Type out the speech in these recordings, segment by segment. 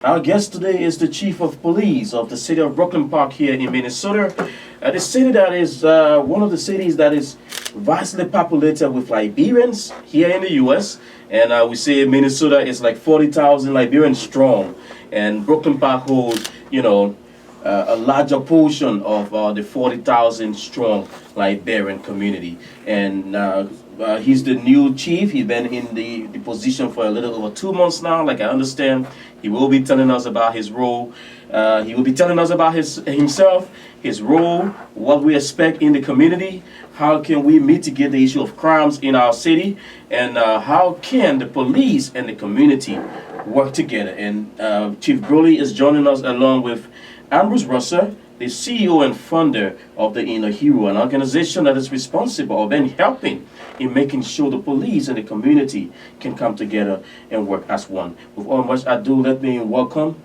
Our guest today is the Chief of Police of the city of Brooklyn Park here in Minnesota. The city that is one of the cities that is vastly populated with Liberians here in the U.S. And we say Minnesota is like 40,000 Liberians strong. And Brooklyn Park holds, a larger portion of the 40,000 strong Liberian community. And he's the new chief. He's been in the position for a little over 2 months now, like I understand. He will be telling us about his role. He will be telling us about himself, his role, what we expect in the community, how can we mitigate the issue of crimes in our city, and how can the police and the community work together. And Chief Bruley is joining us along with Ambrose Russell, the CEO and founder of the Inner Hero, an organization that is responsible of helping in making sure the police and the community can come together and work as one. With all much ado, let me welcome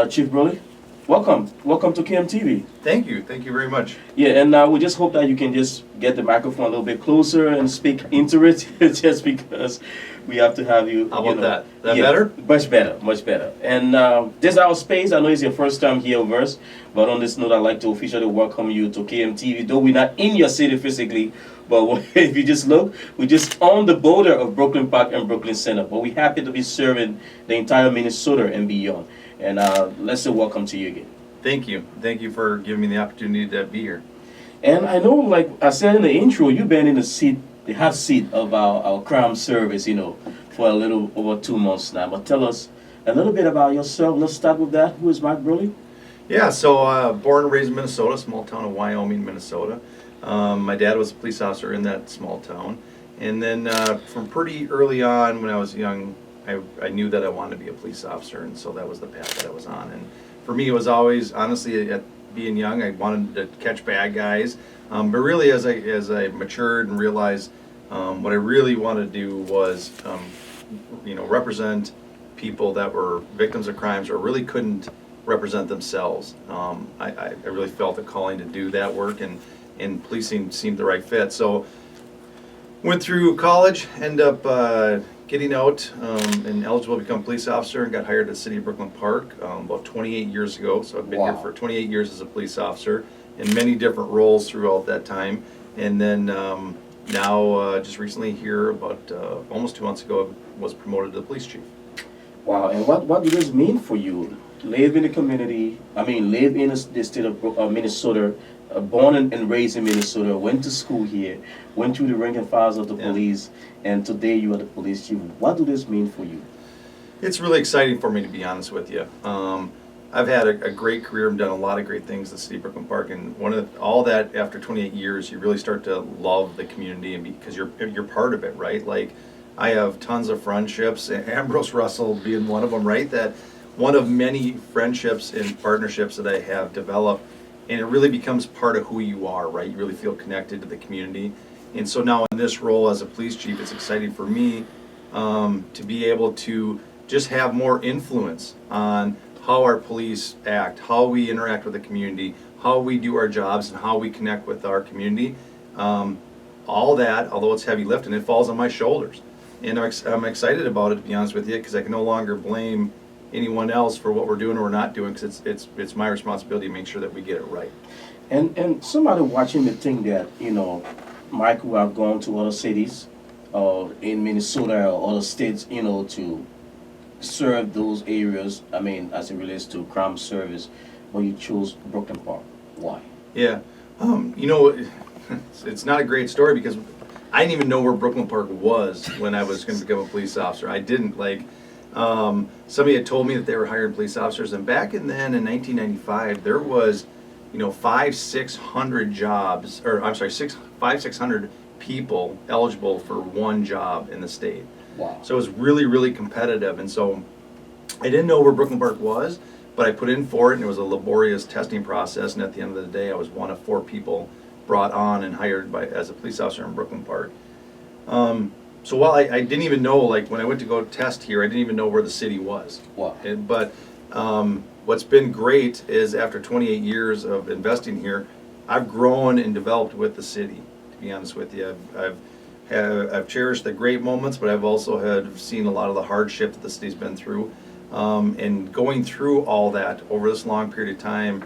Chief Bruley. Welcome to KMTV. Thank you very much. Yeah, and we just hope that you can just get the microphone a little bit closer and speak into it, just because we have to have you. How about that? Is that better? Much better. And this is our space. I know it's your first time here with us, but on this note, I'd like to officially welcome you to KMTV. Though we're not in your city physically, but if you just look, we're just on the border of Brooklyn Park and Brooklyn Center. But we're happy to be serving the entire Minnesota and beyond. And let's say welcome to you again. Thank you. Thank you for giving me the opportunity to be here. And I know, like I said in the intro, you've been in the hot seat of our crime service, for a little over 2 months now. But tell us a little bit about yourself. Let's start with that. Who is Mike Bruley? Yeah, so born and raised in Minnesota, small town of Wyoming, Minnesota. My dad was a police officer in that small town. And then from pretty early on, when I was young, I knew that I wanted to be a police officer, and so that was the path that I was on. And for me, it was always, honestly, at being young, I wanted to catch bad guys. But really, as I matured and realized what I really wanted to do was, represent people that were victims of crimes or really couldn't represent themselves. I really felt a calling to do that work, and policing seemed the right fit. So went through college, ended up getting out and eligible to become a police officer, and got hired at the city of Brooklyn Park about 28 years ago. So I've been here for 28 years as a police officer in many different roles throughout that time. And then now, just recently here, about almost 2 months ago, was promoted to the police chief. Wow, and what does this mean for you? Live in the community, live in the state of Minnesota, born and raised in Minnesota, went to school here, went through the rank and files of the police, and today you are the police chief. What does this mean for you? It's really exciting for me, to be honest with you. I've had a great career and done a lot of great things at the city of Brooklyn Park, and all that after 28 years, you really start to love the community, and because you're part of it, right? Like, I have tons of friendships, Ambrose Russell being one of them, right? That one of many friendships and partnerships that I have developed, and it really becomes part of who you are, right? You really feel connected to the community. And so now in this role as a police chief, it's exciting for me to be able to just have more influence on how our police act, how we interact with the community, how we do our jobs, and how we connect with our community. All that, although it's heavy lifting, it falls on my shoulders. And I'm excited about it, to be honest with you, because I can no longer blame anyone else for what we're doing or we're not doing, because it's my responsibility to make sure that we get it right. And somebody watching may think that, Mike will have gone to other cities in Minnesota or other states, to serve those areas, as it relates to crime service, but you chose Brooklyn Park. Why? Yeah. It's not a great story, because I didn't even know where Brooklyn Park was when I was going to become a police officer. I didn't. Somebody had told me that they were hiring police officers, and back in 1995, there was, 600 jobs, or I'm sorry, 600 people eligible for one job in the state. Wow. So it was really, really competitive, and so I didn't know where Brooklyn Park was, but I put in for it, and it was a laborious testing process, and at the end of the day, I was one of 4 people brought on and hired as a police officer in Brooklyn Park. So while I didn't even know, when I went to go test here, I didn't even know where the city was. Wow. But what's been great is after 28 years of investing here, I've grown and developed with the city, to be honest with you. I've cherished the great moments, but I've also seen a lot of the hardship that the city's been through. And going through all that over this long period of time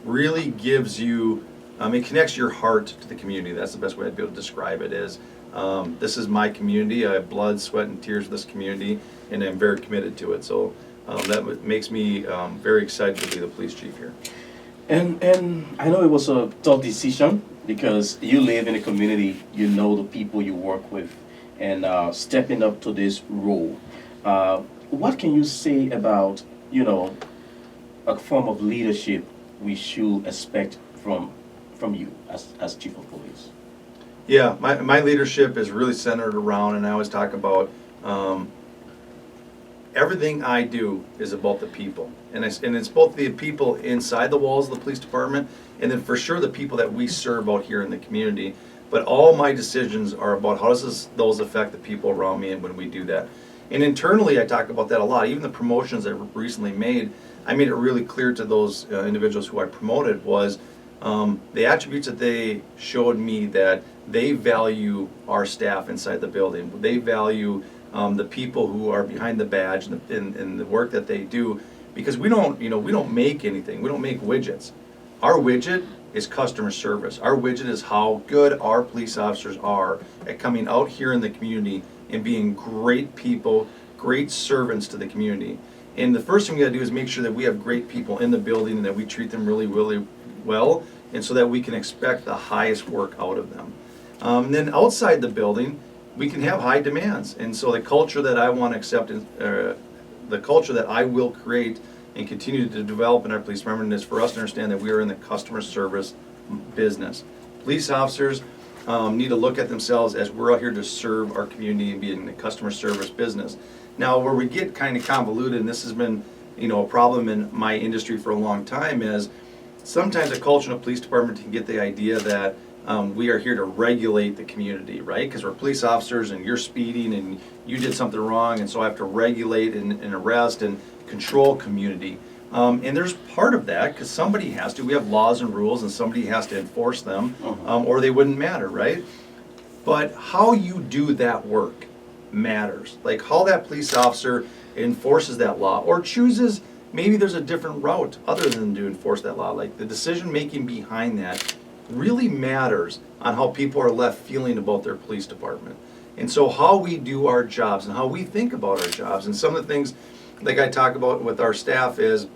really gives you, it connects your heart to the community. That's the best way I'd be able to describe it is, this is my community. I have blood, sweat, and tears for this community, and I'm very committed to it. So that makes me very excited to be the police chief here. And I know it was a tough decision because you live in a community, you know the people you work with, and stepping up to this role. What can you say about, a form of leadership we should expect from you as chief of police? Yeah, my leadership is really centered around, and I always talk about everything I do is about the people. And it's both the people inside the walls of the police department, and then for sure the people that we serve out here in the community. But all my decisions are about how does those affect the people around me and when we do that. And internally I talk about that a lot. Even the promotions I've recently made, I made it really clear to those individuals who I promoted was the attributes that they showed me that they value our staff inside the building. They value the people who are behind the badge and the work that they do, because we don't make anything. We don't make widgets. Our widget is customer service. Our widget is how good our police officers are at coming out here in the community and being great people, great servants to the community. And the first thing we gotta do is make sure that we have great people in the building and that we treat them really, really well, and so that we can expect the highest work out of them. And then outside the building, we can have high demands. And so the culture that I want to accept, the culture that I will create and continue to develop in our police department is for us to understand that we are in the customer service business. Police officers need to look at themselves as we're out here to serve our community and be in the customer service business. Now, where we get kind of convoluted, and this has been a problem in my industry for a long time, is sometimes a culture in a police department can get the idea that we are here to regulate the community, right? Because we're police officers and you're speeding and you did something wrong, and so I have to regulate and arrest and control community. And there's part of that because somebody has to. We have laws and rules and somebody has to enforce them, or they wouldn't matter, right? But how you do that work matters. Like how that police officer enforces that law or chooses, maybe there's a different route other than to enforce that law. Like the decision making behind that really matters on how people are left feeling about their police department. And so how we do our jobs and how we think about our jobs, and some of the things like I talk about with our staff is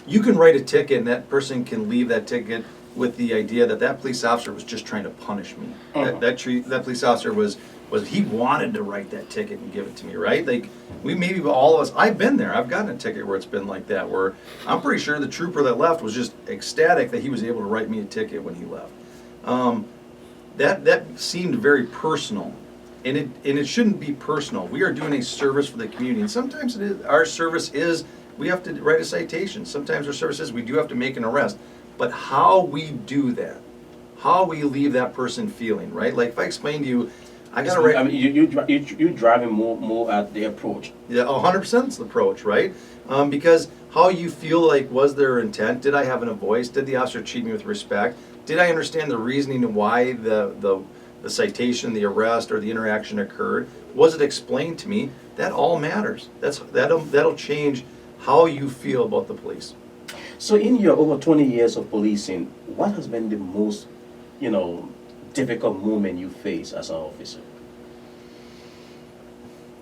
you can write a ticket and that person can leave that ticket with the idea that that police officer was just trying to punish me. That police officer was he wanted to write that ticket and give it to me, right? Like all of us, I've been there. I've gotten a ticket where it's been like that, where I'm pretty sure the trooper that left was just ecstatic that he was able to write me a ticket when he left. That seemed very personal, and it shouldn't be personal. We are doing a service for the community, and sometimes our service is we have to write a citation. Sometimes our service is we do have to make an arrest. But how we do that, how we leave that person feeling, right? Like if I explain to you, I gotta write. I mean, you're driving more at the approach. Yeah, 100% is the approach, right? Because how you feel like, was there intent? Did I have a voice? Did the officer treat me with respect? Did I understand the reasoning why the citation, the arrest, or the interaction occurred? Was it explained to me? That all matters. That'll change how you feel about the police. So in your over 20 years of policing, what has been the most, difficult moment you face as an officer?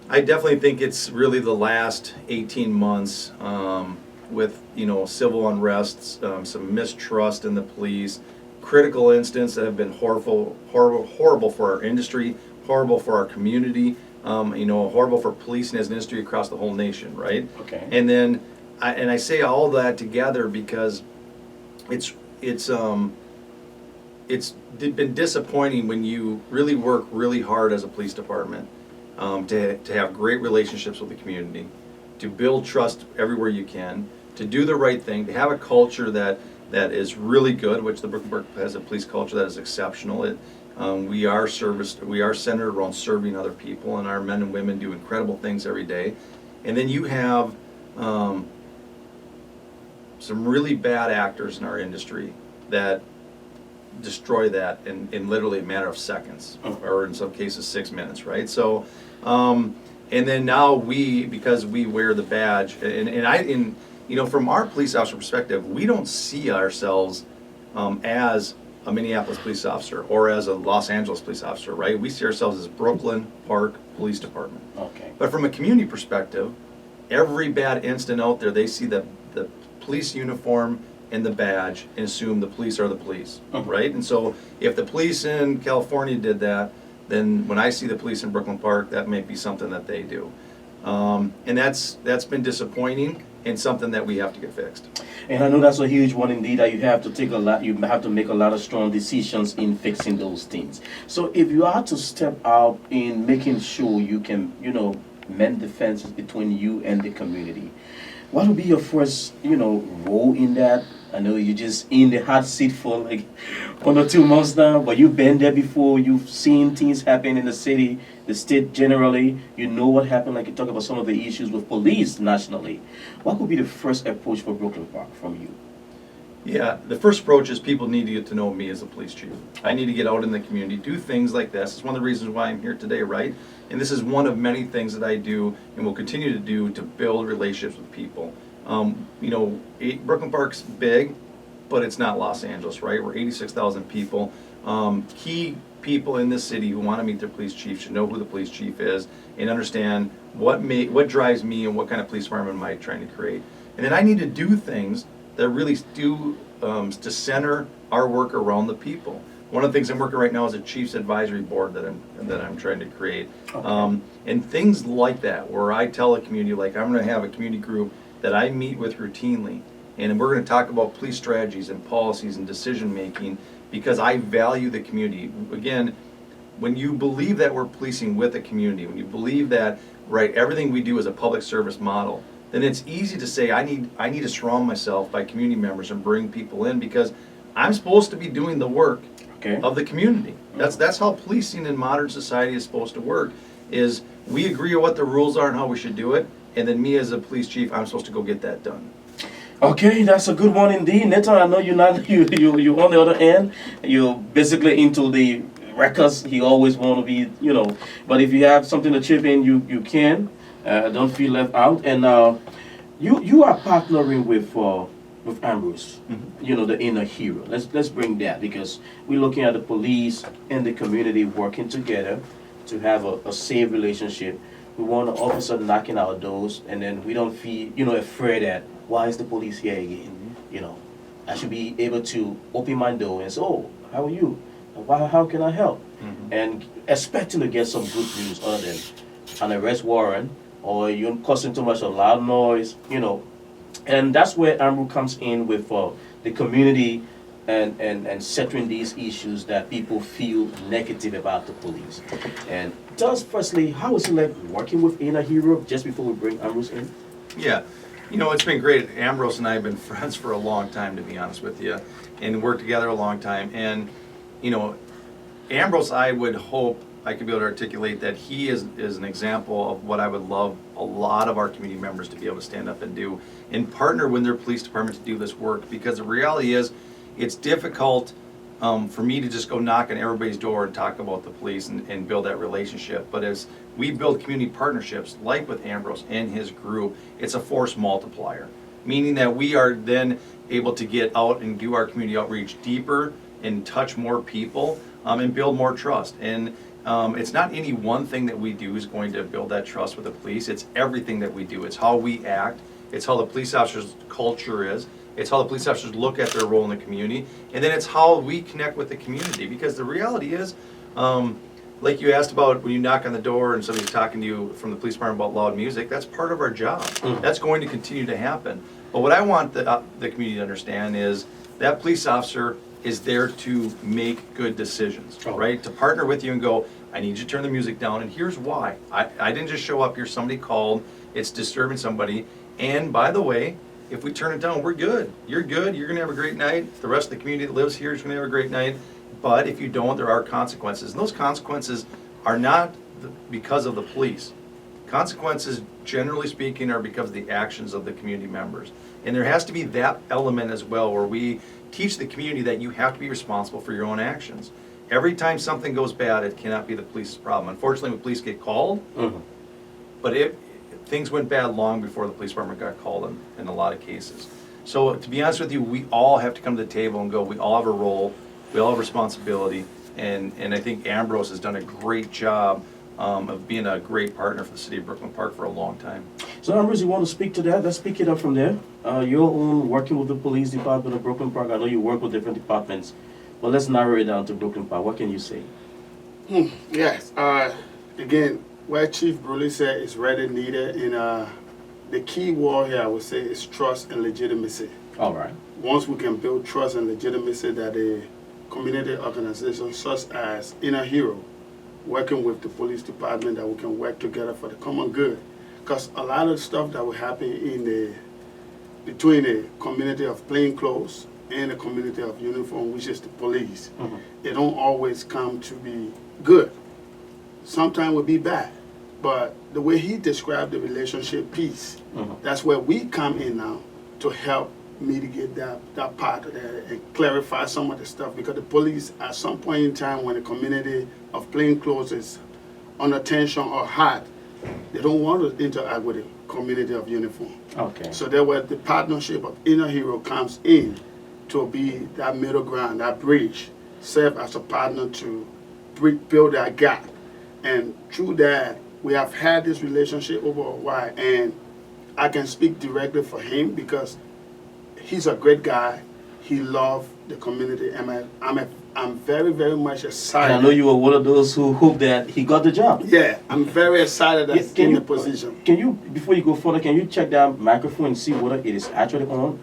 I definitely think it's really the last 18 months with, civil unrests, some mistrust in the police, critical incidents that have been horrible for our industry, horrible for our community, horrible for policing as an industry across the whole nation, right? Okay. And then, I say all that together because it's been disappointing when you really work really hard as a police department to have great relationships with the community, to build trust everywhere you can, to do the right thing, to have a culture that is really good, which the Brooklyn has a police culture that is exceptional. We are centered around serving other people, and our men and women do incredible things every day. And then you have some really bad actors in our industry that destroy that in literally a matter of seconds, or in some cases 6 minutes, right? So And then now because we wear the badge, and from our police officer perspective, we don't see ourselves as a Minneapolis police officer or as a Los Angeles police officer, right? We see ourselves as Brooklyn Park Police Department. Okay. But from a community perspective, every bad incident out there, they see the police uniform and the badge and assume the police are the police, right? And so if the police in California did that, then when I see the police in Brooklyn Park, that may be something that they do. And that's been disappointing and something that we have to get fixed. And I know that's a huge one indeed, that you have to make a lot of strong decisions in fixing those things. So if you are to step out in making sure you can, mend the fences between you and the community, what would be your first, role in that? I know you're just in the hot seat for like 1 or 2 months now, but you've been there before. You've seen things happen in the city, the state generally. You know what happened, like you talk about some of the issues with police nationally. What would be the first approach for Brooklyn Park from you? Yeah, the first approach is people need to get to know me as a police chief. I need to get out in the community, do things like this. It's one of the reasons why I'm here today, right? And this is one of many things that I do and will continue to do to build relationships with people. Brooklyn Park's big, but it's not Los Angeles, right? We're 86,000 people. Key people in this city who want to meet their police chief should know who the police chief is and understand what drives me and what kind of police department am I trying to create. And then I need to do things that really do to center our work around the people. One of the things I'm working right now is a chief's advisory board that I'm trying to create. Okay. And things like that, where I tell a community, like I'm going to have a community group that I meet with routinely, and we're going to talk about police strategies and policies and decision making because I value the community. Again, when you believe that we're policing with the community, when you believe that everything we do is a public service model, then it's easy to say I need to surround myself by community members and bring people in because I'm supposed to be doing the work of the community. That's how policing in modern society is supposed to work. Is we agree on what the rules are and how we should do it, and then me as a police chief, I'm supposed to go get that done. Okay, that's a good one indeed. Nathan, I know you're not you on the other end. You're basically into the records. He always want to be, But if you have something to chip in, you can. Don't feel left out. And you are partnering with Ambrose. The inner hero. Let's bring that because we're looking at the police and the community working together to have a safe relationship. We want an officer knocking our doors, and then we don't feel, afraid that why is the police here again? I should be able to open my door and say, "Oh, how are you? How can I help?" And expecting to get some good news other than an arrest warrant or you're causing too much of loud noise, And that's where Ambrose comes in with the community and settling these issues that people feel negative about the police. And tell us firstly, how is it like working with Inner Hero just before we bring Ambrose in? Yeah, it's been great. Ambrose and I have been friends for a long time, to be honest with you, and worked together a long time. And, Ambrose, I would hope I could be able to articulate that he is an example of what I would love a lot of our community members to be able to stand up and do and partner with their police department to do this work. Because the reality is, it's difficult for me to just go knock on everybody's door and talk about the police and build that relationship. But as we build community partnerships, like with Ambrose and his group, it's a force multiplier, meaning that we are then able to get out and do our community outreach deeper and touch more people and build more trust. And it's not any one thing that we do is going to build that trust with the police. It's everything that we do. It's how we act. It's how the police officer's culture is. It's how the police officers look at their role in the community. And then it's how we connect with the community. Because the reality is, like you asked about when you knock on the door and somebody's talking to you from the police department about loud music, that's part of our job. That's going to continue to happen. But what I want the community to understand is that police officer is there to make good decisions, right? To partner with you and go, I need you to turn the music down, and here's why. I didn't just show up here, somebody called, it's disturbing somebody, and by the way, if we turn it down, we're good. You're good, you're gonna have a great night, the rest of the community that lives here is gonna have a great night, but if you don't, there are consequences, and those consequences are not because of the police. Consequences, generally speaking, are because of the actions of the community members. And there has to be that element as well, where we teach the community that you have to be responsible for your own actions. Every time something goes bad, it cannot be the police's problem. Unfortunately, when police get called, but things went bad long before the police department got called in a lot of cases. So to be honest with you, we all have to come to the table and go, we all have a role, we all have responsibility, and I think Ambrose has done a great job of being a great partner for the city of Brooklyn Park for a long time. So Ambrose, you want to speak to that? Let's pick it up from there. Your own working with the police department of Brooklyn Park. I know you work with different departments, but let's narrow it down to Brooklyn Park. What can you say? Yes. Again, what Chief Bruley said is really needed, and the key word here I would say is trust and legitimacy. All right. Once we can build trust and legitimacy that a community organization such as Inner Hero, working with the police department, that we can work together for the common good. Because a lot of stuff that will happen between the community of plainclothes and the community of uniform, which is the police, it don't always come to be good. Sometimes will be bad. But the way he described the relationship piece, that's where we come in now to help mitigate that part of that and clarify some of the stuff, because the police at some point in time when the community of plainclothes is under tension or hot, they don't want to interact with the community of uniform. Okay. So that's where the partnership of Inner Hero comes in to be that middle ground, that bridge, serve as a partner to build that gap. And through that, we have had this relationship over a while, and I can speak directly for him because he's a great guy. He loved the community, and I'm very, very much excited. And I know you were one of those who hoped that he got the job. Yeah, I'm very excited that he's in the position. Can you, before you go further, can you check that microphone and see whether it is actually on?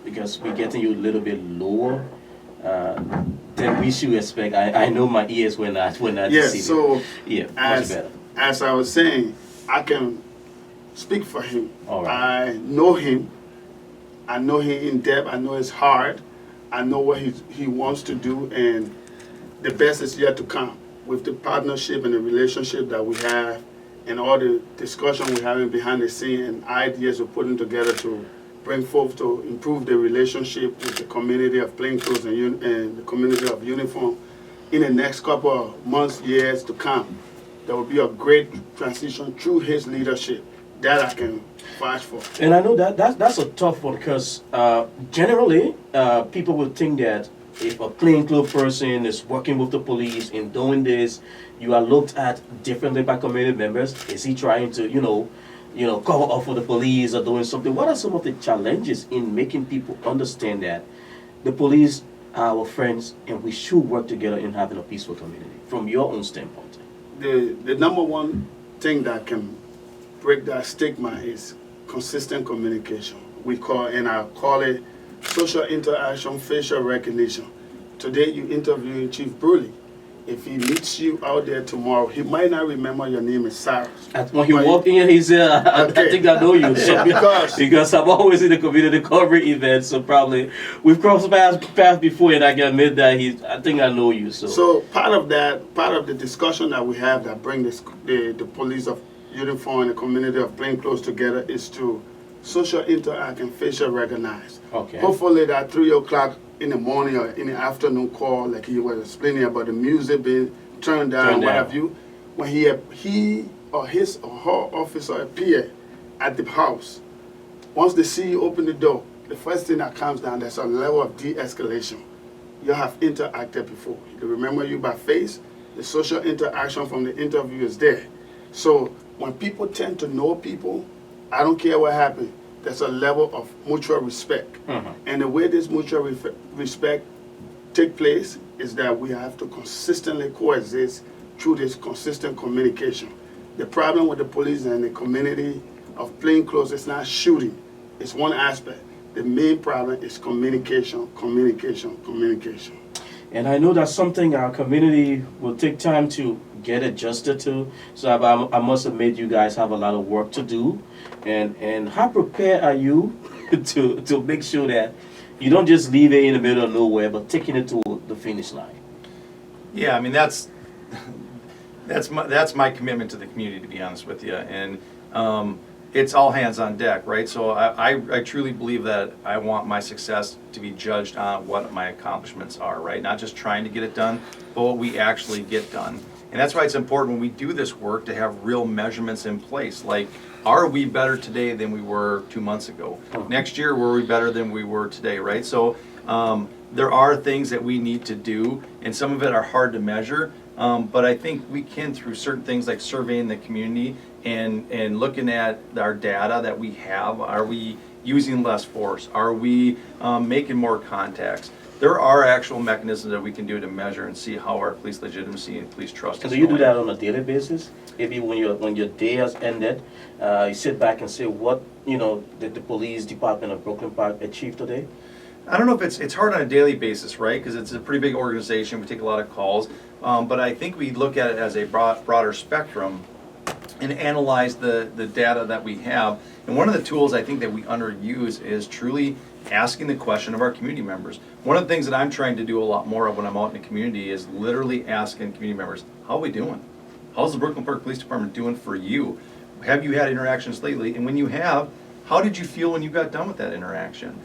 Because we're getting you a little bit lower than we should expect. I know my ears were not Yeah, deceiving. so Yeah, much better. as I was saying, I can speak for him. All right. I know him. I know him in depth. I know his heart. I know what he wants to do, and the best is yet to come with the partnership and the relationship that we have, and all the discussion we're having behind the scene and ideas we're putting together to bring forth to improve the relationship with the community of plainclothes and the community of uniform in the next couple of months, years to come. There will be a great transition through his leadership that I can vouch for. And I know that's a tough one because generally people would think that if a plainclothes person is working with the police and doing this, you are looked at differently by community members. Is he trying to, cover up for the police or doing something? What are some of the challenges in making people understand that the police are our friends and we should work together in having a peaceful community from your own standpoint? The number one thing that can break that stigma is consistent communication. I call it social interaction, facial recognition. Today you interviewing Chief Bruley. If he meets you out there tomorrow, he might not remember your name is Cyrus. When he walked in, he said, I think I know you. So, because I'm always in the community covering events, so probably we've crossed paths before, and I can admit that I think I know you. So part of the discussion that we have that bring the police of uniform and the community of plainclothes together is to social interact and facial recognize. Okay. Hopefully that 3 o'clock in the morning or in the afternoon call, like he was explaining about the music being turned down, what have you, when he or his or her officer appear at the house, once they see you open the door, the first thing that comes down, there's a level of de-escalation. You have interacted before. They remember you by face. The social interaction from the interview is there. So when people tend to know people, I don't care what happened, there's a level of mutual respect. And the way this mutual respect take place is that we have to consistently coexist through this consistent communication. The problem with the police and the community of plainclothes is not shooting. It's one aspect. The main problem is communication, communication, communication. And I know that's something our community will take time to get adjusted to. So I must admit you guys have a lot of work to do. And how prepared are you to make sure that you don't just leave it in the middle of nowhere, but taking it to the finish line? Yeah, I mean that's my commitment to the community, to be honest with you, and it's all hands on deck, right? So I truly believe that I want my success to be judged on what my accomplishments are, right? Not just trying to get it done, but what we actually get done. And that's why it's important when we do this work to have real measurements in place. Like, are we better today than we were 2 months ago? Next year, were we better than we were today, right? So there are things that we need to do, and some of it are hard to measure. But I think we can, through certain things like surveying the community and looking at our data that we have. Are we using less force? Are we making more contacts? There are actual mechanisms that we can do to measure and see how our police legitimacy and police trust is So you do going. that on a daily basis? Maybe when your day has ended, you sit back and say, what did the police department of Brooklyn Park achieve today? I don't know if it's hard on a daily basis, right? Because it's a pretty big organization. We take a lot of calls. But I think we look at it as a broader spectrum and analyze the data that we have. And one of the tools I think that we underuse is truly asking the question of our community members. One of the things that I'm trying to do a lot more of when I'm out in the community is literally asking community members, how are we doing? How's the Brooklyn Park Police Department doing for you? Have you had interactions lately? And when you have, how did you feel when you got done with that interaction?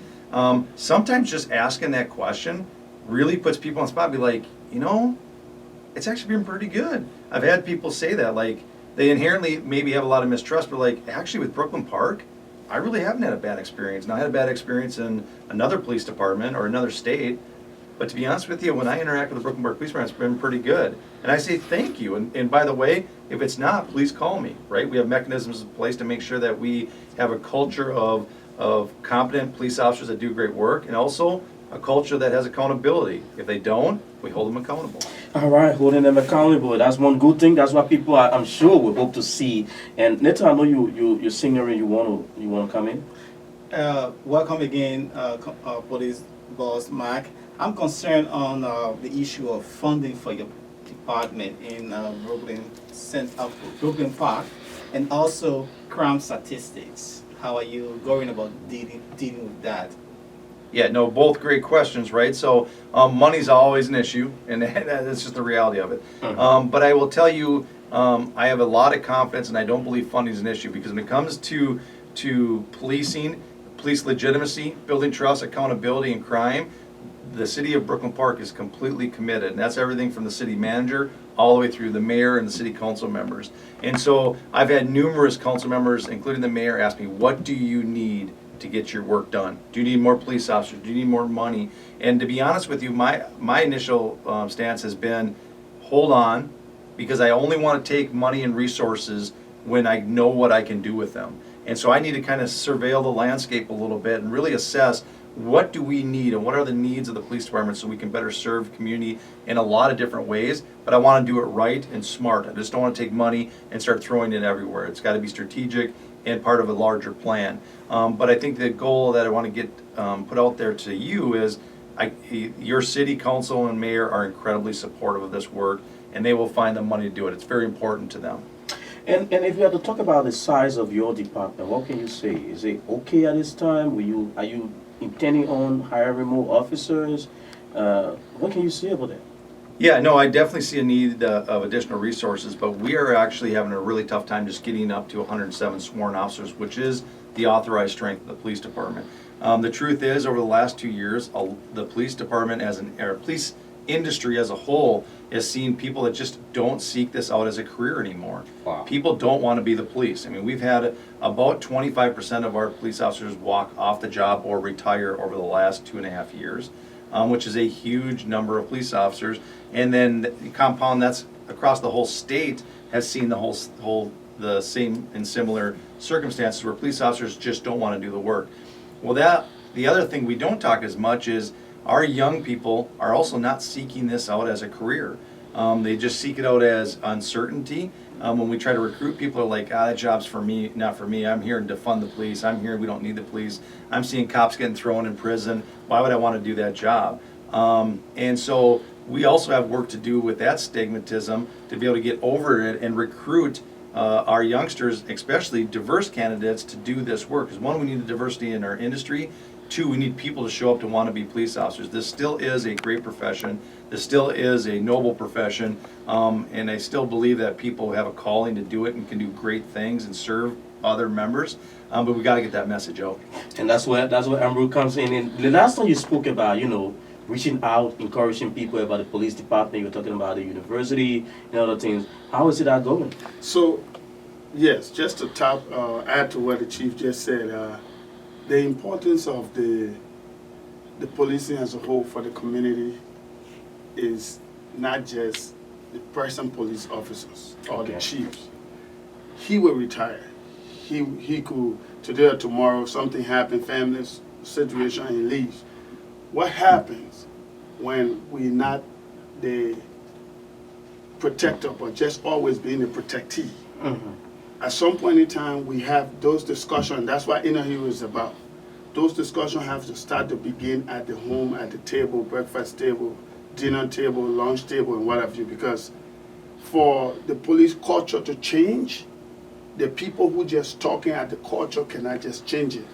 Sometimes just asking that question really puts people on the spot, be like, it's actually been pretty good. I've had people say that, like, they inherently maybe have a lot of mistrust, but like, actually with Brooklyn Park, I really haven't had a bad experience. Now, I had a bad experience in another police department or another state, but to be honest with you, when I interact with the Brooklyn Park Police Department, it's been pretty good. And I say thank you. And by the way, if it's not, please call me, right? We have mechanisms in place to make sure that we have a culture of competent police officers that do great work, and also a culture that has accountability. If they don't, we hold them accountable. All right, holding them accountable. That's one good thing. That's what people, I'm sure, will hope to see. And Nathan, I know you're singer and you want to come in. Welcome again, Police Boss Mark. I'm concerned on the issue of funding for your department in Brooklyn Park, and also crime statistics. How are you going about dealing with that? Yeah, no, both great questions, right? So money's always an issue, and that's just the reality of it. But I will tell you, I have a lot of confidence, and I don't believe funding is an issue, because when it comes to policing, police legitimacy, building trust, accountability, and crime, the city of Brooklyn Park is completely committed, and that's everything from the city manager all the way through the mayor and the city council members. And so I've had numerous council members, including the mayor, ask me, what do you need to get your work done? Do you need more police officers? Do you need more money? And to be honest with you, my initial stance has been, hold on, because I only want to take money and resources when I know what I can do with them. And so I need to kind of surveil the landscape a little bit and really assess, what do we need and what are the needs of the police department so we can better serve the community in a lot of different ways. But I want to do it right and smart. I just don't want to take money and start throwing it everywhere. It's got to be strategic and part of a larger plan. But I think the goal that I want to get put out there to you is, your city council and mayor are incredibly supportive of this work, and they will find the money to do it. It's very important to them. And if you had to talk about the size of your department, what can you say? Is it okay at this time? Are you intending on hiring more officers? What can you say about that? Yeah, no, I definitely see a need of additional resources, but we are actually having a really tough time just getting up to 107 sworn officers, which is the authorized strength of the police department. The truth is, over the last 2 years, the police department police industry as a whole has seen people that just don't seek this out as a career anymore. Wow. People don't want to be the police. I mean, we've had about 25% of our police officers walk off the job or retire over the last 2.5 years, which is a huge number of police officers. And then the compound that's across the whole state has seen the same and similar circumstances where police officers just don't want to do the work. Well, the other thing we don't talk as much is, our young people are also not seeking this out as a career. They just seek it out as uncertainty. When we try to recruit, people are like, that job's for me, not for me. I'm here to defund the police. I'm here, we don't need the police. I'm seeing cops getting thrown in prison. Why would I want to do that job? And so we also have work to do with that stigmatism to be able to get over it and recruit our youngsters, especially diverse candidates, to do this work. Because one, we need the diversity in our industry. Two, we need people to show up to want to be police officers. This still is a great profession. This still is a noble profession. And I still believe that people have a calling to do it and can do great things and serve other members. But we got to get that message out. And that's where Ambrose comes in. And the last time you spoke about, reaching out, encouraging people about the police department. You're talking about the university and other things. How is it that going? So, yes, just to add to what the chief just said, the importance of the policing as a whole for the community is not just the present police officers or the chiefs. He will retire. He could, today or tomorrow, something happen, family situation, and he leaves. What happens when we're not the protector, but just always being the protectee? At some point in time, we have those discussions. That's what Inner Hero is about. Those discussions have to start to begin at the home, at the table, breakfast table, dinner table, lunch table, and what have you. Because for the police culture to change, the people who just talking at the culture cannot just change it.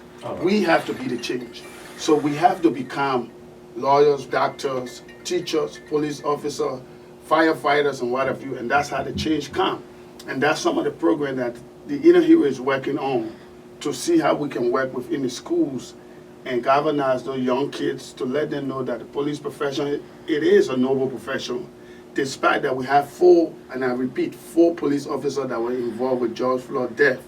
We have to be the change. So we have to become lawyers, doctors, teachers, police officers, firefighters, and what have you. And that's how the change comes. And that's some of the program that the Inner Hero is working on, to see how we can work within the schools and galvanize those young kids to let them know that the police profession, it is a noble profession. Despite that we have 4, and I repeat, 4 police officers that were involved with George Floyd's death.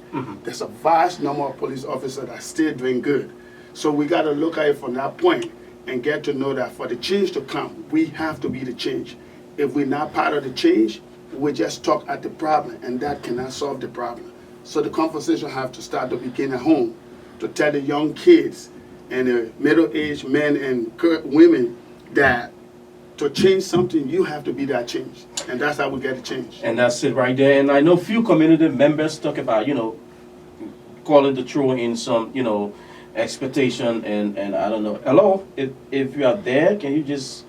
There's a vast number of police officers that are still doing good. So we got to look at it from that point and get to know that for the change to come, we have to be the change. If we're not part of the change, we just talk at the problem, and that cannot solve the problem. So the conversation have to start to begin at home, to tell the young kids and the middle-aged men and women that to change something, you have to be that change. And that's how we get the change. And that's it right there. And I know few community members talk about, calling to throw in some, expectation and I don't know. Hello, if you are there, can you just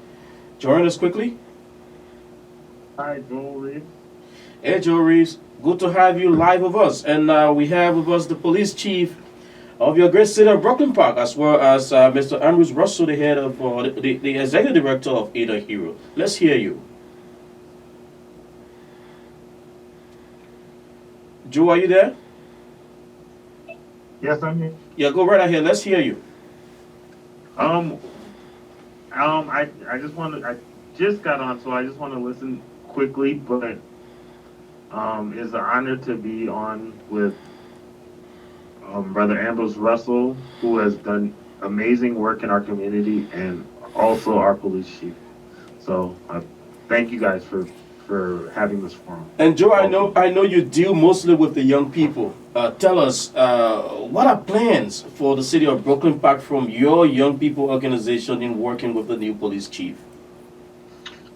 join us quickly? Hi, Joel Reeves. Hey, Joe Reeves. Good to have you live with us. And we have with us the police chief of your great city of Brooklyn Park, as well as Mr. Ambrose Russell, the head of the executive director of Inner Hero. Let's hear you. Joe, are you there? Yes, I'm here. Yeah, go right ahead. Let's hear you. I just got on, so I just want to listen quickly, but it's an honor to be on with Brother Ambrose Russell, who has done amazing work in our community, and also our police chief. So thank you guys for having this forum. And Joe, I know you deal mostly with the young people. Tell us, what are plans for the city of Brooklyn Park from your young people organization in working with the new police chief?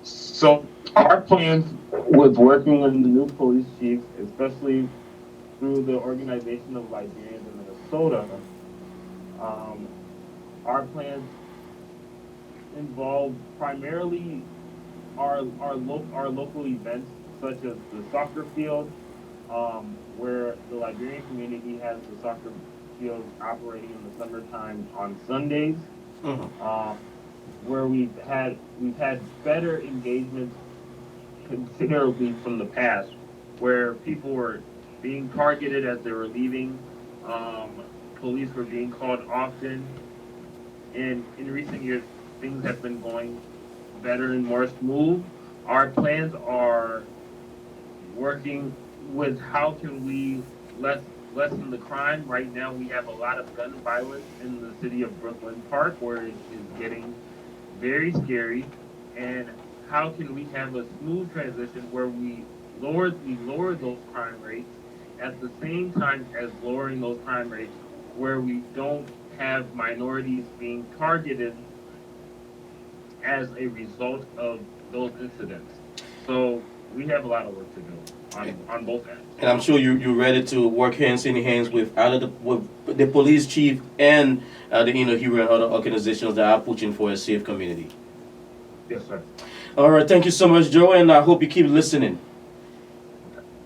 So our plans with working with the new police chief, especially through the Organization of Liberians in Minnesota, our plans involve primarily our local events, such as the soccer field, where the Liberian community has the soccer field operating in the summertime on Sundays, where we've had better engagements considerably from the past, where people were being targeted as they were leaving. Police were being called often, and in recent years things have been going better and more smooth. Our plans are working with how can we lessen the crime. Right now we have a lot of gun violence in the city of Brooklyn Park, where it is getting very scary, and how can we have a smooth transition where we lower those crime rates at the same time as lowering those crime rates, where we don't have minorities being targeted as a result of those incidents. So we have a lot of work to do on both ends. And I'm sure you're ready to work hands in hands with the police chief and the Inner Hero and other organizations that are pushing for a safe community. Yes, sir. All right, thank you so much, Joe, and I hope you keep listening.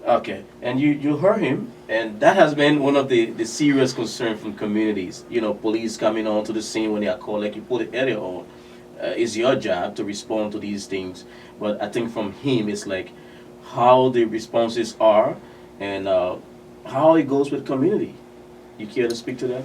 Okay, and you heard him, and that has been one of the serious concerns from communities. Police coming onto the scene when they are called, like you put it earlier on. It's your job to respond to these things, but I think from him it's like how the responses are and how it goes with community. You care to speak to that?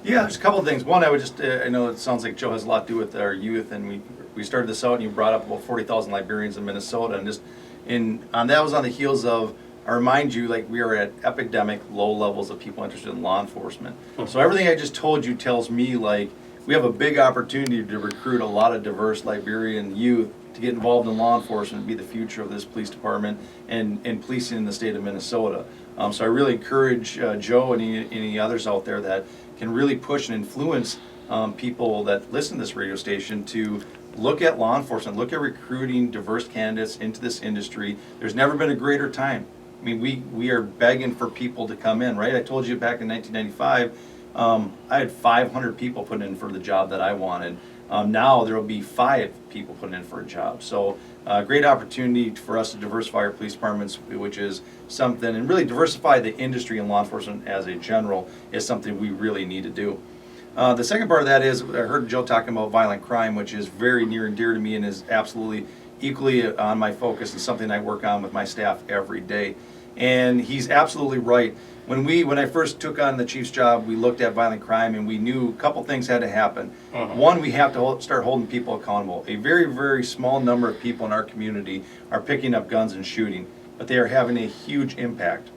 Yeah, there's a couple of things. One, I would just, I know it sounds like Joe has a lot to do with our youth, and we started this out, and you brought up about 40,000 Liberians in Minnesota, and just, that was on the heels of, I remind you, like, we are at epidemic low levels of people interested in law enforcement. So everything I just told you tells me, like, we have a big opportunity to recruit a lot of diverse Liberian youth to get involved in law enforcement and be the future of this police department and policing in the state of Minnesota. So I really encourage Joe and any others out there that can really push and influence people that listen to this radio station to look at law enforcement, look at recruiting diverse candidates into this industry. There's never been a greater time. I mean, we are begging for people to come in, right? I told you back in 1995, I had 500 people put in for the job that I wanted. Now there will be 5 people putting in for a job. So great opportunity for us to diversify our police departments, which is something, and really diversify the industry and law enforcement as a general is something we really need to do. The second part of that is, I heard Joe talking about violent crime, which is very near and dear to me and is absolutely equally on my focus and something I work on with my staff every day. And he's absolutely right. When I first took on the chief's job, we looked at violent crime and we knew a couple things had to happen. One, we have to start holding people accountable. A very, very small number of people in our community are picking up guns and shooting, but they are having a huge impact.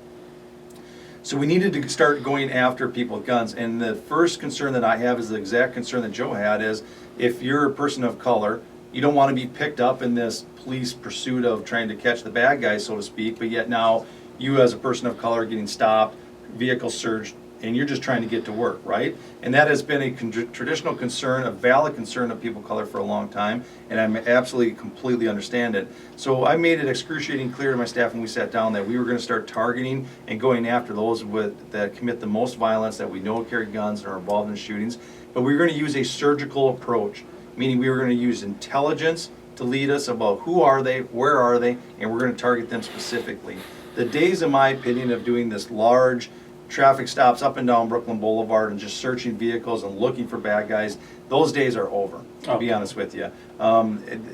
So we needed to start going after people with guns. And the first concern that I have is the exact concern that Joe had is, if you're a person of color, you don't want to be picked up in this police pursuit of trying to catch the bad guys, so to speak, but yet now you as a person of color getting stopped, vehicle searched, and you're just trying to get to work, right? And that has been a traditional concern, a valid concern of people of color for a long time, and I absolutely, completely understand it. So I made it excruciating clear to my staff when we sat down that we were going to start targeting and going after those that commit the most violence, that we know carry guns and are involved in shootings, but we were going to use a surgical approach, meaning we were going to use intelligence to lead us about who are they, where are they, and we're going to target them specifically. The days, in my opinion, of doing this large traffic stops up and down Brooklyn Boulevard and just searching vehicles and looking for bad guys, those days are over, to be honest with you.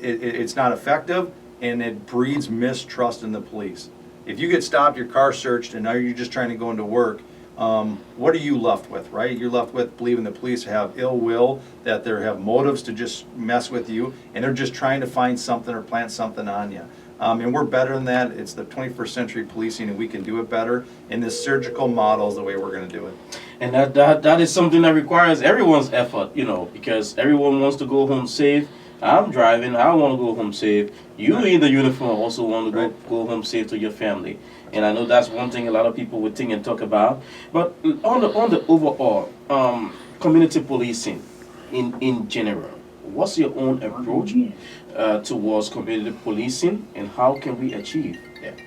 It's not effective, and it breeds mistrust in the police. If you get stopped, your car searched, and now you're just trying to go into work, what are you left with, right? You're left with believing the police have ill will, that they have motives to just mess with you, and they're just trying to find something or plant something on you. And we're better than that. It's the 21st century policing, and we can do it better. And this surgical model is the way we're going to do it. And that is something that requires everyone's effort, because everyone wants to go home safe. I'm driving, I want to go home safe. You in the uniform also want to go home safe to your family. And I know that's one thing a lot of people would think and talk about. But on the overall community policing in general, what's your own approach towards community policing, and how can we achieve that?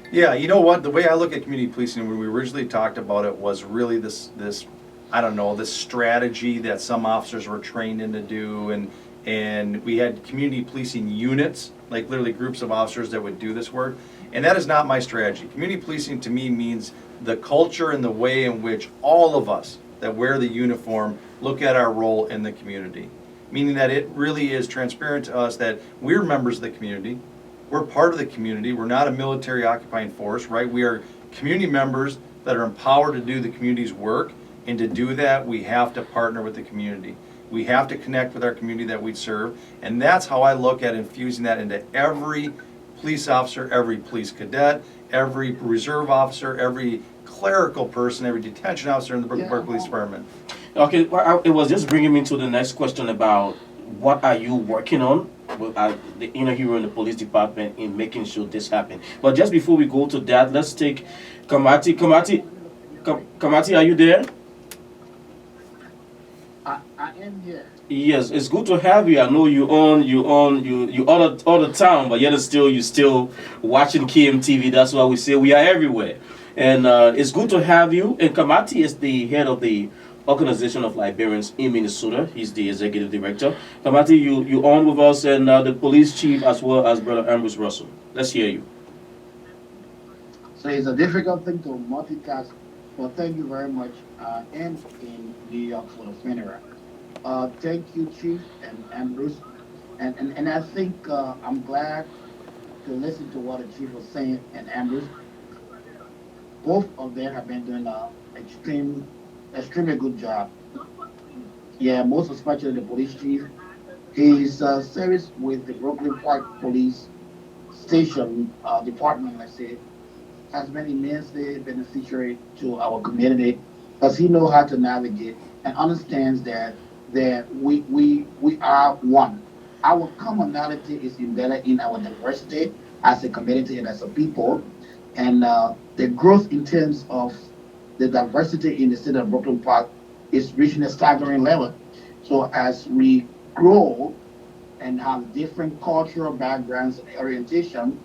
Yeah, you know what? The way I look at community policing, when we originally talked about it, was really this I don't know, this strategy that some officers were trained in to do, and we had community policing units, like literally groups of officers that would do this work. And that is not my strategy. Community policing to me means the culture and the way in which all of us that wear the uniform look at our role in the community. Meaning that it really is transparent to us that we're members of the community, we're part of the community, we're not a military occupying force, right? We are community members that are empowered to do the community's work, and to do that, we have to partner with the community. We have to connect with our community that we serve, and that's how I look at infusing that into every police officer, every police cadet, every reserve officer, every clerical person, every detention officer in the Brooklyn Park Police Department. Okay, well, it was just bringing me to the next question about what are you working on with the inner hero in the police department in making sure this happens. But just before we go to that, let's take Kamati. Kamati, are you there? I am here. Yes, it's good to have you. I know you all the time, but yet still you still watching KMTV. That's why we say we are everywhere. And it's good to have you. And Kamati is the head of the Organization of Liberians in Minnesota. He's the executive director. Kamati, you on with us, and the police chief as well as Brother Ambrose Russell. Let's hear you. So it's a difficult thing to multitask, but thank you very much. And in New York for the funeral. Thank you, Chief and Ambrose. And I think I'm glad to listen to what the Chief was saying and Ambrose. Both of them have been doing an extremely good job. yeah, most especially the police chief. His service with the Brooklyn Park Police Station Department, let's say, has been immensely beneficiary to our community because he knows how to navigate and understands that we are one. Our commonality is embedded in our diversity as a community and as a people, and the growth in terms of the diversity in the state of Brooklyn Park is reaching a staggering level. So as we grow and have different cultural backgrounds and orientation,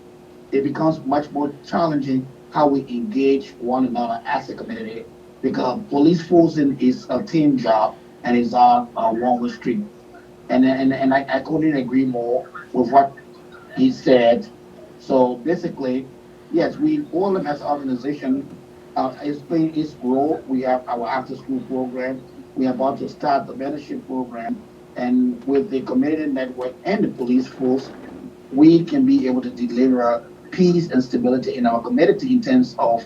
it becomes much more challenging how we engage one another as a community because police forcing is a team job and it's a one-way street. And I couldn't agree more with what he said. So basically, yes, we all as an organization is playing its role. We have our after-school program. We are about to start the mentorship program, and with the community network and the police force, we can be able to deliver peace and stability in our community in terms of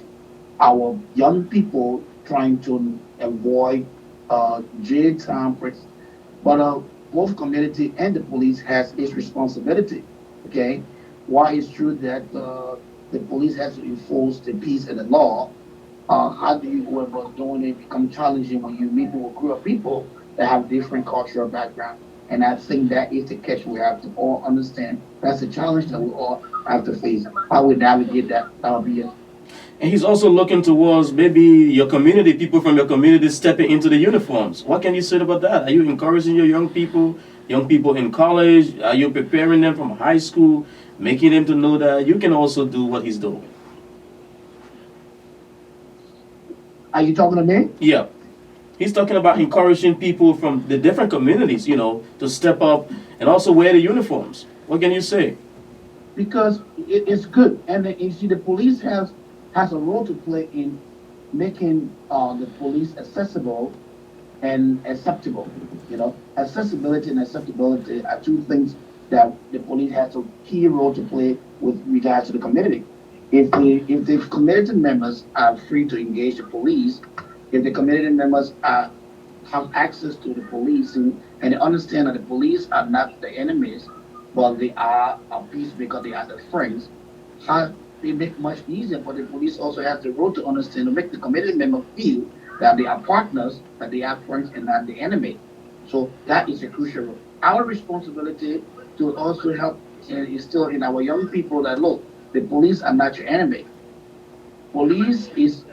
our young people trying to avoid jail time. But both community and the police has its responsibility. Okay, while it's true that the police has to enforce the peace and the law, how do you go about doing it become challenging when you meet with a group of people that have different cultural background? And I think that is the catch we have to all understand. That's a challenge that we all have to face. How we navigate that, that'll be it. And he's also looking towards maybe your community, people from your community stepping into the uniforms. What can you say about that? Are you encouraging your young people in college? Are you preparing them from high school, making them to know that you can also do what he's doing? Are you talking to me? Yeah. He's talking about encouraging people from the different communities, to step up and also wear the uniforms. What can you say? Because it's good, and you see, the police has a role to play in making the police accessible and acceptable. Accessibility and acceptability are two things that the police has a key role to play with regards to the community. If the community members are free to engage the police, if the community members have access to the police and they understand that the police are not the enemies, but they are a peace because they are the friends, how they make much easier for the police also have the role to understand to make the community member feel that they are partners, that they are friends and not the enemy. So that is a crucial role. Our responsibility to also help and instill in our young people that look, the police are not your enemy. Police is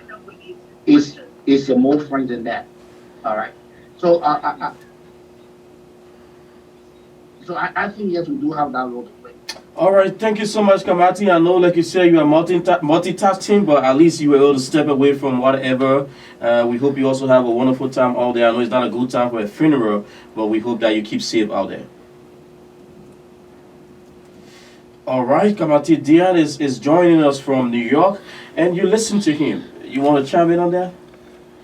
your more friend than that. All right. So I think yes, we do have that role to play. All right, thank you so much, Kamati. I know, like you said, you are multitasking, but at least you were able to step away from whatever. We hope you also have a wonderful time out there. I know it's not a good time for a funeral, but we hope that you keep safe out there. All right, Kamati Dian is joining us from New York, and you listen to him. You want to chime in on that?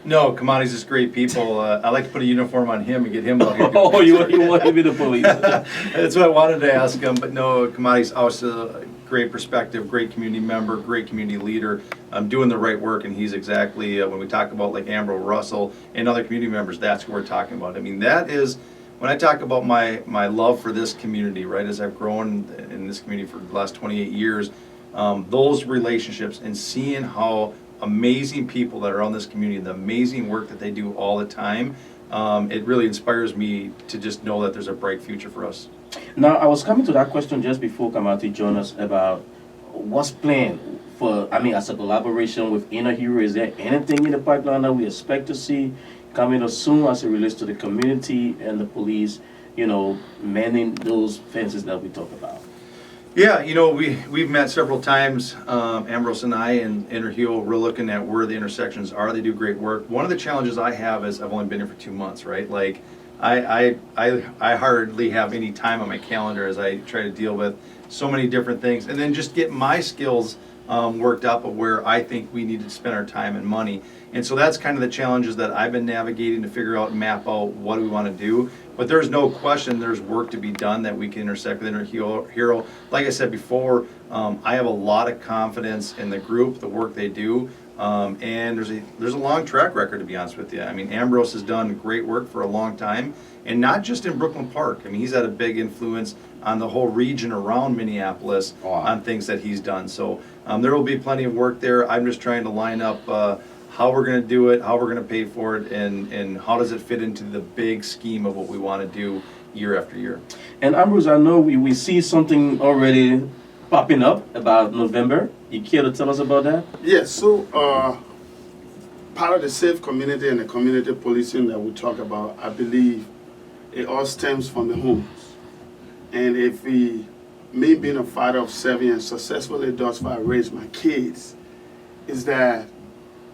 No, Kamani's just great people. I like to put a uniform on him and get him out here. Oh, you want to be the police? That's what I wanted to ask him, but no, Kamani's also a great perspective, great community member, great community leader, doing the right work, and he's exactly, when we talk about like Ambrose, Russell, and other community members, that's what we're talking about. I mean, that is, when I talk about my love for this community, right, as I've grown in this community for the last 28 years, those relationships and seeing how amazing people that are on this community, the amazing work that they do all the time, it really inspires me to just know that there's a bright future for us. Now, I was coming to that question just before Kamati joined us about what's planned for, as a collaboration with Inner Hero. Is there anything in the pipeline that we expect to see coming up soon as it relates to the community and the police, mending those fences that we talk about? Yeah, we've met several times, Ambrose and I, and Interheel. We're looking at where the intersections are. They do great work. One of the challenges I have is I've only been here for 2 months, right? Like, I hardly have any time on my calendar as I try to deal with so many different things, and then just get my skills worked up of where I think we need to spend our time and money. And so that's kind of the challenges that I've been navigating to figure out and map out what do we want to do. But there's no question there's work to be done that we can intersect with Inner Hero. Like I said before, I have a lot of confidence in the group, the work they do. And there's a long track record, to be honest with you. I mean, Ambrose has done great work for a long time, and not just in Brooklyn Park. I mean, he's had a big influence on the whole region around Minneapolis on things that he's done. So there will be plenty of work there. I'm just trying to line up how we're going to do it, how we're going to pay for it, and how does it fit into the big scheme of what we want to do year after year. And Ambrose, I know we see something already popping up about November. You care to tell us about that? Yes, so part of the safe community and the community policing that we talk about, I believe it all stems from the homes. And if me being a father of 7 and successfully thus far raised my kids, is that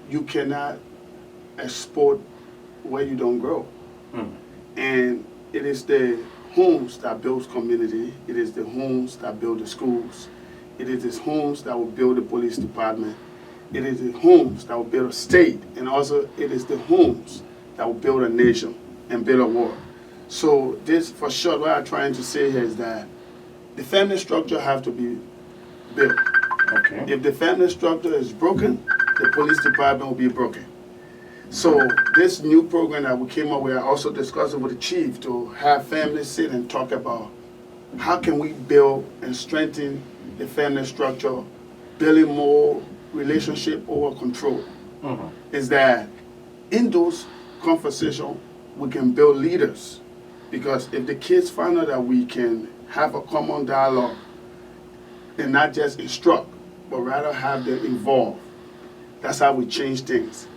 you cannot export where you don't grow. And it is the homes that builds community. It is the homes that build the schools. It is the homes that will build the police department. It is the homes that will build a state. And also it is the homes that will build a nation and build a world. So this, for sure, what I'm trying to say here is that the family structure have to be built. Okay. If the family structure is broken, the police department will be broken. So this new program that we came up with, I also discussed it with the chief to have families sit and talk about how can we build and strengthen the family structure, building more relationship over control. Is that in those conversations, we can build leaders. Because if the kids find out that we can have a common dialogue and not just instruct, but rather have them involved, that's how we change things.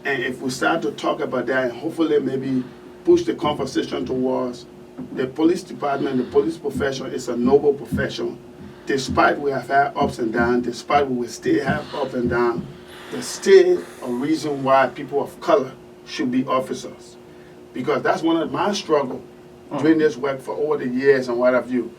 And if we start to talk about that, and hopefully maybe push the conversation towards the police department, the police profession is a noble profession. Despite we have had ups and downs, despite we will still have up and down, there's still a reason why people of color should be officers. Because that's one of my struggles doing this work for over the years and what have you.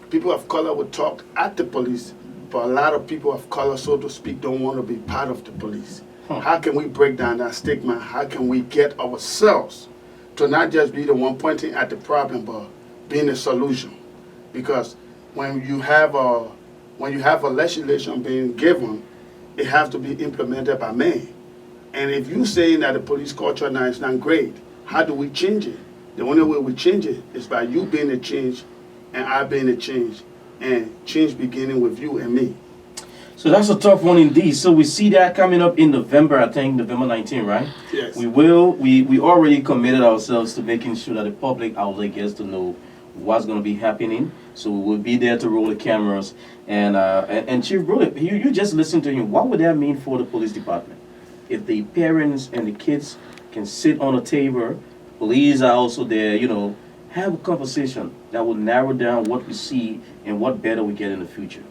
People of color would talk at the police, but a lot of people of color, so to speak, don't want to be part of the police. How can we break down that stigma? How can we get ourselves to not just be the one pointing at the problem, but being the solution? Because when you have a legislation being given, it has to be implemented by men. And if you're saying that the police culture now is not great, how do we change it? The only way we change it is by you being the change and I being the change, and change beginning with you and me. So that's a tough one indeed. So we see that coming up in November, I think November 19, right? Yes. We already committed ourselves to making sure that the public outlet gets to know what's going to be happening. So we will be there to roll the cameras. And Chief Bruley, you just listen to him. What would that mean for the police department? If the parents and the kids can sit on a table, police are also there, have a conversation that will narrow down what we see and what better we get in the future.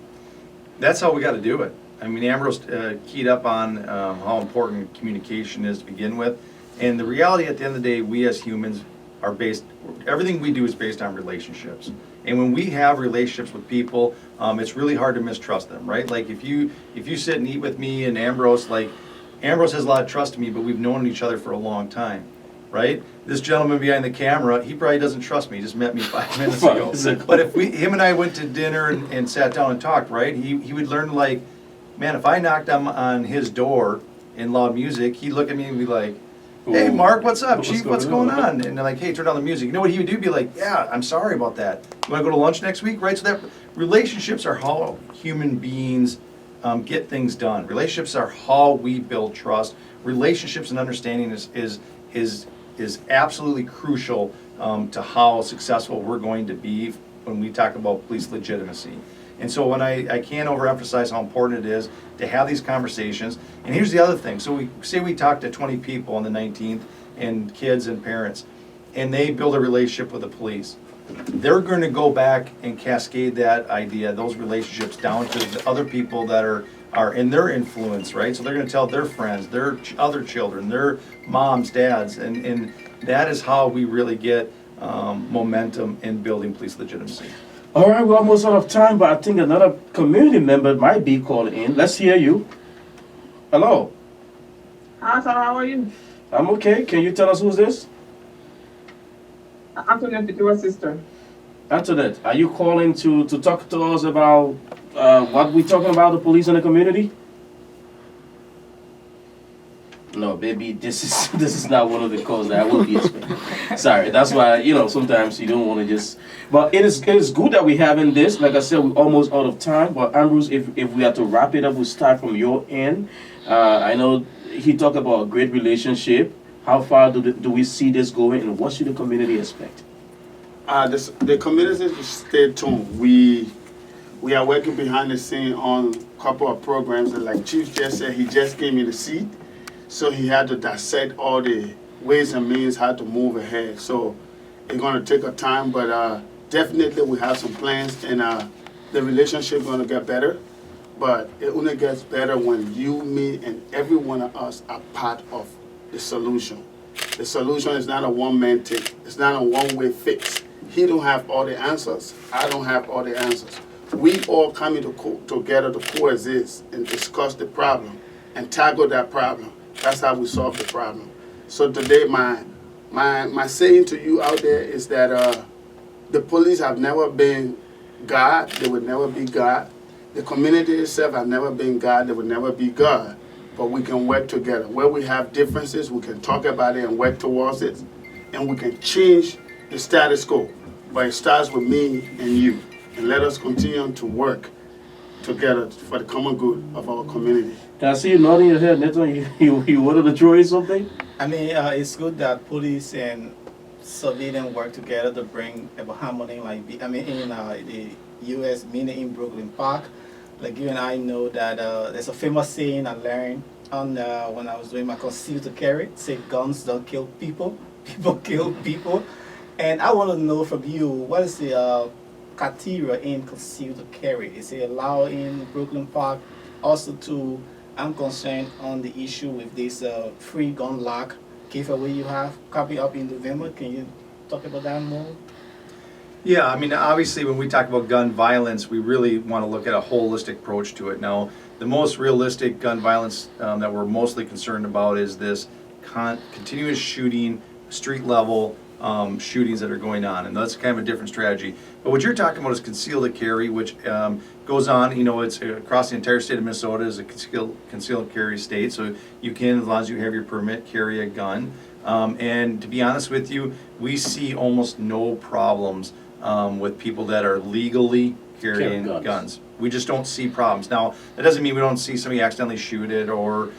That's how we got to do it. I mean, Ambrose keyed up on how important communication is to begin with. And the reality at the end of the day, we as humans are everything we do is based on relationships. And when we have relationships with people, it's really hard to mistrust them, right? Like if you sit and eat with me and Ambrose, Ambrose has a lot of trust in me, but we've known each other for a long time, right? This gentleman behind the camera, he probably doesn't trust me. He just met me 5 minutes ago. But if him and I went to dinner and sat down and talked, right, he would learn man, if I knocked on his door in loud music, he'd look at me and be like, hey, Mark, what's up? Chief, what's going on? And they're like, hey, turn down the music. You know what he would do? Be like, yeah, I'm sorry about that. You want to go to lunch next week? Right? So that relationships are how human beings get things done. Relationships are how we build trust. Relationships and understanding is absolutely crucial to how successful we're going to be when we talk about police legitimacy. And so when I can't overemphasize how important it is to have these conversations. And here's the other thing. So we talk to 20 people on the 19th, and kids and parents, and they build a relationship with the police. They're going to go back and cascade that idea, those relationships, down to the other people that are in their influence, right? So they're going to tell their friends, their other children, their moms, dads, and that is how we really get momentum in building police legitimacy. All right, we're almost out of time, but I think another community member might be calling in. Let's hear you. Hello. Hi, sir, how are you? I'm okay. Can you tell us who's this? Antoinette, with your sister. Antoinette, are you calling to talk to us about what we're talking about, the police and the community? maybe this is this is not one of the calls that I would be expecting. Sorry, that's why sometimes you don't want to just. But it is good that we're having this. Like I said, we're almost out of time. But Ambrose, if we have to wrap it up, we'll start from your end. I know he talked about a great relationship. How far do we see this going, and what should the community expect? The community should stay tuned. We are working behind the scene on a couple of programs, and like Chief just said, he just came in the seat, so he had to dissect all the ways and means how to move ahead. So it's going to take a time, but definitely we have some plans, and the relationship going to get better. But it only gets better when you, me, and every one of us are part of the solution. The solution is not a one-man thing. It's not a one-way fix. He don't have all the answers. I don't have all the answers. We all coming together to coexist and discuss the problem and tackle that problem. That's how we solve the problem. So today, my saying to you out there is that the police have never been God. They will never be God. The community itself have never been God. They will never be God. But we can work together. Where we have differences, we can talk about it and work towards it. And we can change the status quo. But it starts with me and you. And let us continue to work together for the common good of our community. Can I see you nodding your head, Nathan? You wanted to throw in something? I mean, it's good that police and civilian work together to bring about harmony. In the U.S., meaning in Brooklyn Park, like you and I know that there's a famous saying I learned when I was doing my conceal to carry. Say guns don't kill people, people kill people. And I want to know from you, what is the criteria in conceal to carry? Is it allowed in Brooklyn Park? Also, too, I'm concerned on the issue with this free gun lock giveaway you have coming up in November. Can you talk about that more? Yeah, I mean, obviously, when we talk about gun violence, we really want to look at a holistic approach to it. Now, the most realistic gun violence that we're mostly concerned about is this continuous shooting, street level shootings that are going on, and that's kind of a different strategy. But what you're talking about is concealed to carry, which goes on, it's across the entire state of Minnesota is a concealed carry state, so you can, as long as you have your permit, carry a gun. And to be honest with you, we see almost no problems with people that are legally carrying guns. We just don't see problems. Now, that doesn't mean we don't see somebody accidentally shoot it or,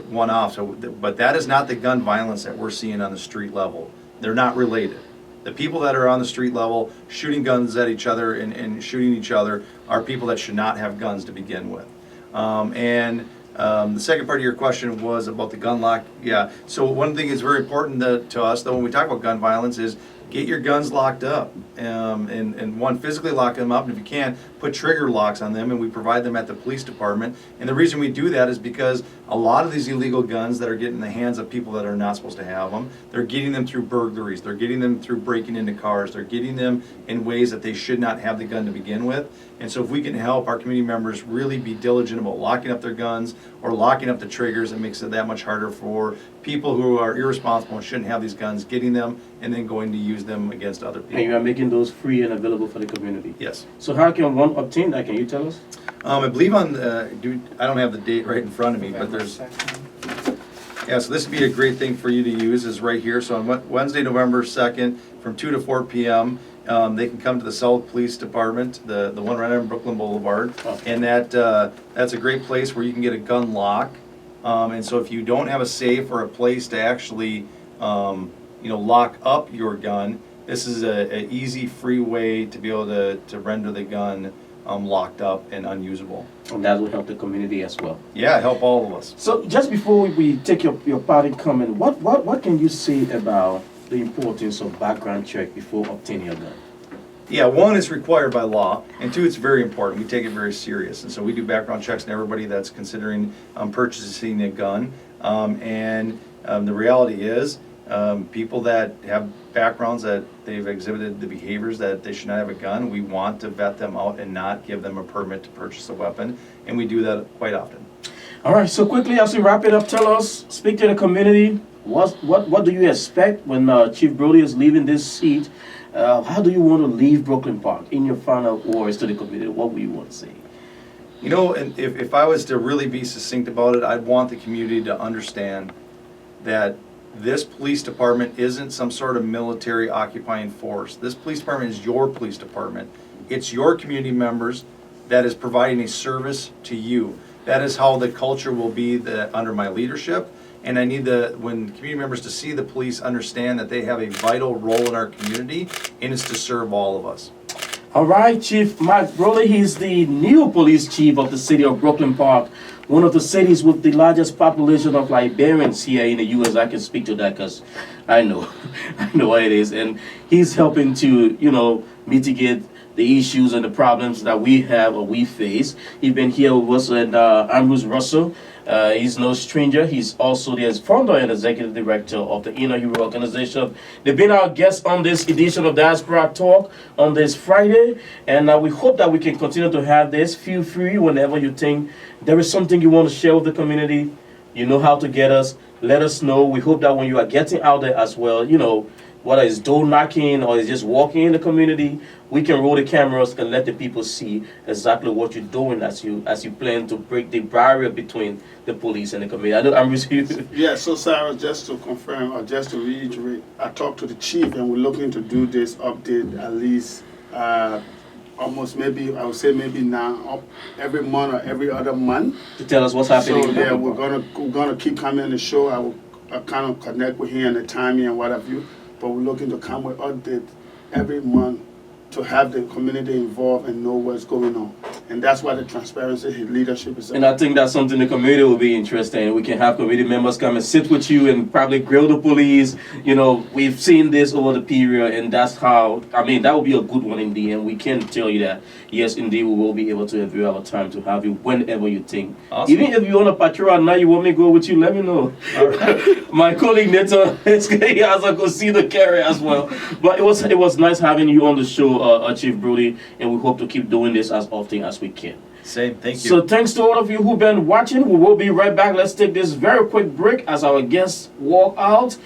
one off. So, but that is not the gun violence that we're seeing on the street level. They're not related. The people that are on the street level shooting guns at each other and shooting each other are people that should not have guns to begin with. The second part of your question was about the gun lock. Yeah, so one thing that's very important to us, though, when we talk about gun violence is get your guns locked up. And one, physically lock them up, and if you can, put trigger locks on them, and we provide them at the police department. And the reason we do that is because a lot of these illegal guns that are getting in the hands of people that are not supposed to have them, they're getting them through burglaries, they're getting them through breaking into cars, they're getting them in ways that they should not have the gun to begin with. And so if we can help our community members really be diligent about locking up their guns or locking up the triggers, it makes it that much harder for people who are irresponsible and shouldn't have these guns, getting them and then going to use them against other people. And you are making those free and available for the community. Yes. So how can one obtain that? Can you tell us? I believe I don't have the date right in front of me, but there's, yeah, so this would be a great thing for you to use is right here. So on Wednesday, November 2nd, from 2 to 4 p.m., they can come to the South Police Department, the one right on Brooklyn Boulevard, and that's a great place where you can get a gun lock. And so if you don't have a safe or a place to actually, lock up your gun, this is an easy, free way to be able to render the gun locked up and unusable. And that will help the community as well. Yeah, help all of us. So just before we take your party comment, what can you say about the importance of background check before obtaining a gun? Yeah, one, it's required by law, and two, it's very important. We take it very serious, and so we do background checks on everybody that's considering purchasing a gun. The reality is, people that have backgrounds that they've exhibited the behaviors that they should not have a gun, we want to vet them out and not give them a permit to purchase a weapon, and we do that quite often. All right, so quickly as we wrap it up, tell us, speak to the community. What do you expect when Chief Bruley is leaving this seat? How do you want to leave Brooklyn Park? In your final words to the community, what would you want to say? And if I was to really be succinct about it, I'd want the community to understand that this police department isn't some sort of military occupying force. This police department is your police department. It's your community members that is providing a service to you. That is how the culture will be under my leadership. And I need when community members to see the police understand that they have a vital role in our community, and it's to serve all of us. All right, Chief Mike Bruley, he's the new police chief of the city of Brooklyn Park, one of the cities with the largest population of Liberians here in the U.S. I can speak to that because I know what it is. And he's helping to, mitigate the issues and the problems that we have or we face. He's been here with us, and Ambrose Russell. He's no stranger. He's also the founder and executive director of the Inner Hero organization. They've been our guests on this edition of Diaspora Talk on this Friday, and we hope that we can continue to have this. Feel free whenever you think there is something you want to share with the community. You know how to get us. Let us know. We hope that when you are getting out there as well, whether it's door knocking or it's just walking in the community, we can roll the cameras and let the people see exactly what you're doing as you plan to break the barrier between the police and the community. I know I'm receiving. Yeah, so Sarah, just to confirm or just to reiterate, I talked to the chief and we're looking to do this update at least almost maybe, I would say maybe now up every month or every other month. To tell us what's happening. So yeah, we're gonna keep coming on the show. I'll kind of connect with him and the timing and what have you. But we're looking to come with update every month to have the community involved and know what's going on. And that's why the transparency, his leadership is. And I think that's something the community will be interested in. We can have community members come and sit with you and probably grill the police. We've seen this over the period, and that's how, that will be a good one indeed. And we can tell you that, yes, indeed, we will be able to avail our time to have you whenever you think. Awesome. Even if you want a patrol and now you want me to go with you, let me know. All right. My colleague Neto, he has a casino carry as well. But it was nice having you on the show, Chief Bruley, and we hope to keep doing this as often as we can. Same, thank you. So thanks to all of you who've been watching. We will be right back. Let's take this very quick break as our guests walk out.